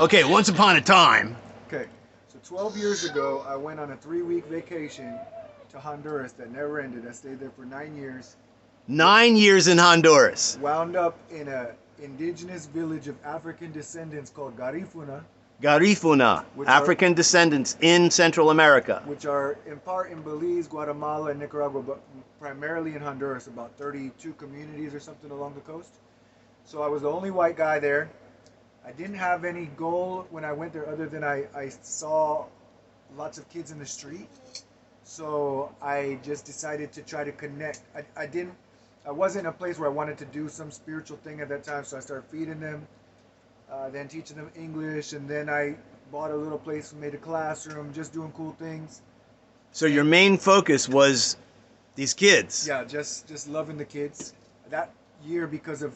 Okay, once upon a time. Okay, so 12 years ago, I went on a 3-week vacation to Honduras that never ended. I stayed there for 9 years. 9 years in Honduras. Wound up in a indigenous village of African descendants called Garifuna, Garifuna, which are African descendants in Central America. which are in part in Belize, Guatemala, and Nicaragua, but primarily in Honduras. About 32 communities or something along the coast. So I was the only white guy there. I didn't have any goal when I went there other than I saw lots of kids in the street. So I just decided to try to connect. I wasn't in a place where I wanted to do some spiritual thing at that time. So I started feeding them, then teaching them English. And then I bought a little place, made a classroom, just doing cool things. So your And main focus was these kids. yeah, just loving the kids. That year, because of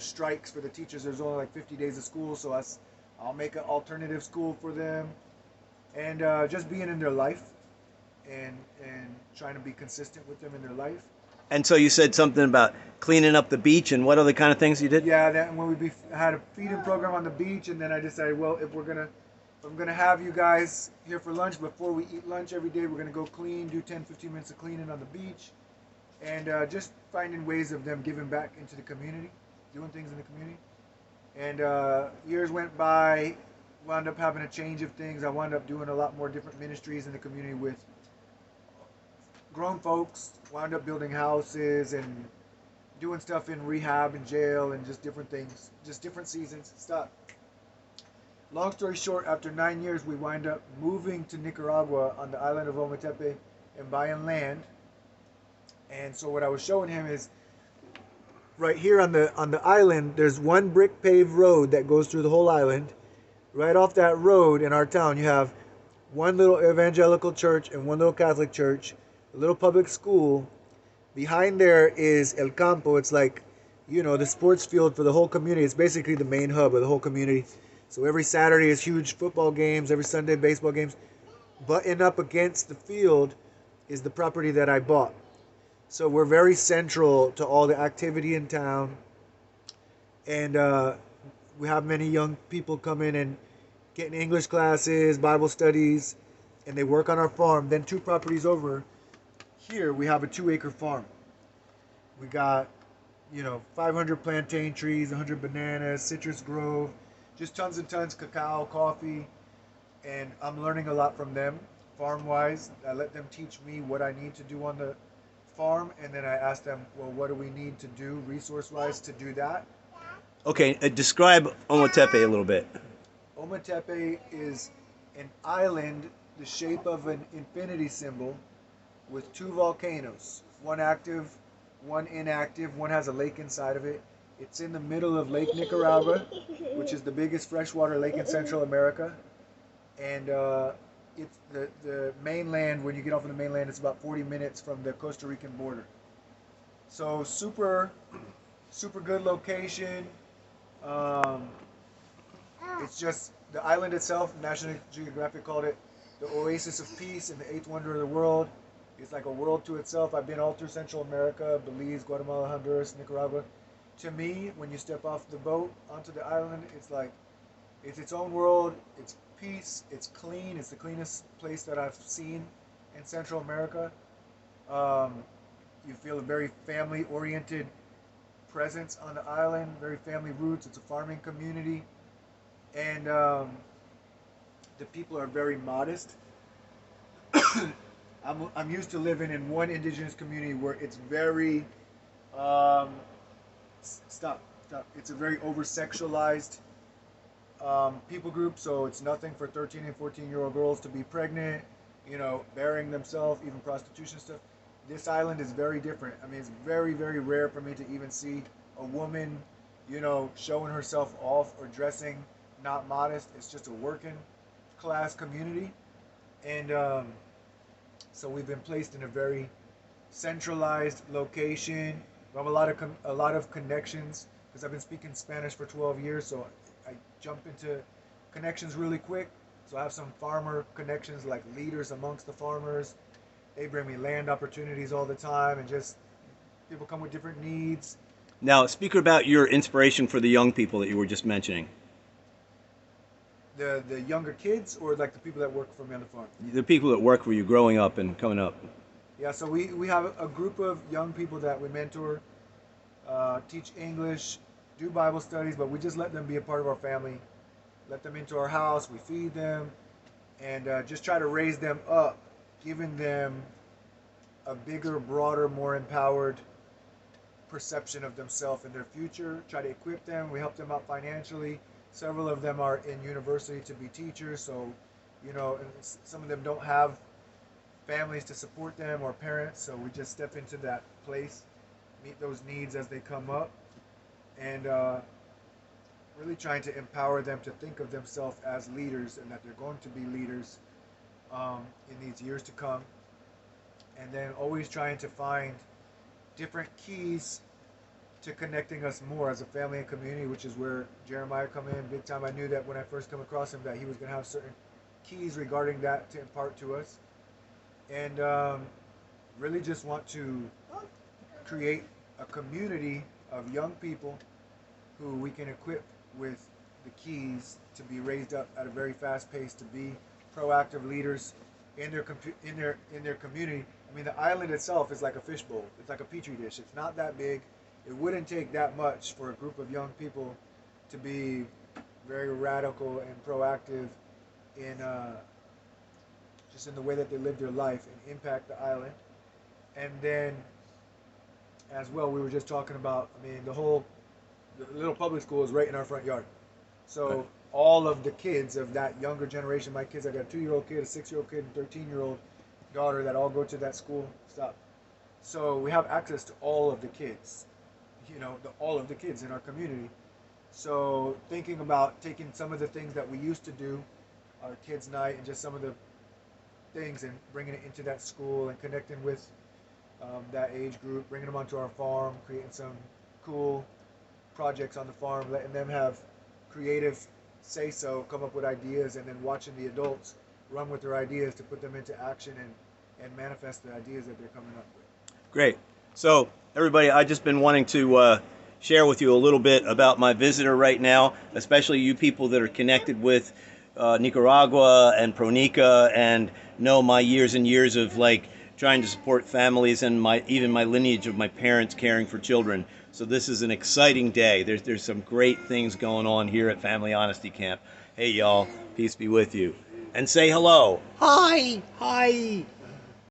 strikes for the teachers, there's only like 50 days of school, so I'll make an alternative school for them, and just being in their life, and trying to be consistent with them in their life. And so you said something about cleaning up the beach and what other kind of things you did? Yeah, that when had a feeding program on the beach, and then I decided, well, if I'm gonna have you guys here for lunch before we eat lunch every day, we're gonna go clean, do 10, 15 minutes of cleaning on the beach, and just finding ways of them giving back into the community, doing things in the community. And years went by, wound up having a change of things. I wound up doing a lot more different ministries in the community with grown folks, wound up building houses and doing stuff in rehab and jail and just different things, just different seasons and stuff. Long story short, after 9 years, we wind up moving to Nicaragua on the island of Ometepe and buying land. And so what I was showing him is right here on the island, there's one brick paved road that goes through the whole island. Right off that road in our town, you have one little evangelical church and one little Catholic church, a little public school. Behind there is El Campo. It's like, the sports field for the whole community. It's basically the main hub of the whole community. So every Saturday is huge football games, every Sunday baseball games. Butting up against the field is the property that I bought. So we're very central to all the activity in town. And we have many young people come in and get in English classes, Bible studies, and they work on our farm. Then 2 properties over here, we have a 2-acre farm. We got, 500 plantain trees, 100 bananas, citrus grove, just tons and tons, cacao, coffee. And I'm learning a lot from them, farm-wise. I let them teach me what I need to do on the farm, and then I ask them, well, what do we need to do resource-wise to do that? Okay, describe Ometepe a little bit. Ometepe is an island the shape of an infinity symbol with 2 volcanoes, one active, one inactive, one has a lake inside of it. It's in the middle of Lake Nicaragua, which is the biggest freshwater lake in Central America. And it's the mainland. When you get off of the mainland, it's about 40 minutes from the Costa Rican border. So super good location. It's just the island itself. National Geographic called it the oasis of peace and the 8th wonder of the world. It's like a world to itself. I've been all through Central America, Belize, Guatemala, Honduras, Nicaragua. To me, when you step off the boat onto the island, it's like it's its own world. It's peace. It's clean. It's the cleanest place that I've seen in Central America. You feel a very family-oriented presence on the island, very family roots. It's a farming community, and the people are very modest. I'm used to living in one indigenous community where it's very um, stop. It's a very over-sexualized people group, so it's nothing for 13 and 14-year-old girls to be pregnant, bearing themselves, even prostitution stuff. This island is very different. I mean, it's very, very rare for me to even see a woman, showing herself off or dressing not modest. It's just a working class community. And so we've been placed in a very centralized location. We have a lot of connections because I've been speaking Spanish for 12 years, so I jump into connections really quick. So I have some farmer connections, like leaders amongst the farmers. They bring me land opportunities all the time, and just people come with different needs. Now, speak about your inspiration for the young people that you were just mentioning. The younger kids, or like the people that work for me on the farm? The people that work for you growing up and coming up. Yeah, so we have a group of young people that we mentor, teach English, do Bible studies, but we just let them be a part of our family, let them into our house, we feed them, and just try to raise them up, giving them a bigger, broader, more empowered perception of themselves and their future. Try to equip them. We help them out financially. Several of them are in university to be teachers, so and some of them don't have families to support them or parents, so we just step into that place, meet those needs as they come up, and really trying to empower them to think of themselves as leaders and that they're going to be leaders in these years to come. And then always trying to find different keys to connecting us more as a family and community, which is where Jeremiah come in big time. I knew that when I first come across him that he was going to have certain keys regarding that to impart to us, and really just want to create a community of young people who we can equip with the keys to be raised up at a very fast pace, to be proactive leaders in their community. I mean, the island itself is like a fishbowl. It's like a petri dish. It's not that big. It wouldn't take that much for a group of young people to be very radical and proactive in just in the way that they live their life and impact the island. And then, as well, we were just talking about. I mean, the little public school is right in our front yard. So all of the kids of that younger generation, my kids, I got a 2-year-old kid, a 6-year-old kid, and 13-year-old daughter that all go to that school. Stop. So we have access to all of the kids, all of the kids in our community. So thinking about taking some of the things that we used to do, our kids' night, and just some of the things, and bringing it into that school and connecting with that age group, bringing them onto our farm, creating some cool projects on the farm, letting them have creative say-so, come up with ideas, and then watching the adults run with their ideas to put them into action and manifest the ideas that they're coming up with. Great. So, everybody, I've just been wanting to share with you a little bit about my visitor right now, especially you people that are connected with Nicaragua and Pronica and know my years and years of trying to support families and even my lineage of my parents caring for children. So this is an exciting day. There's some great things going on here at Family Honesty Camp. Hey y'all, peace be with you. And say hello. Hi, hi.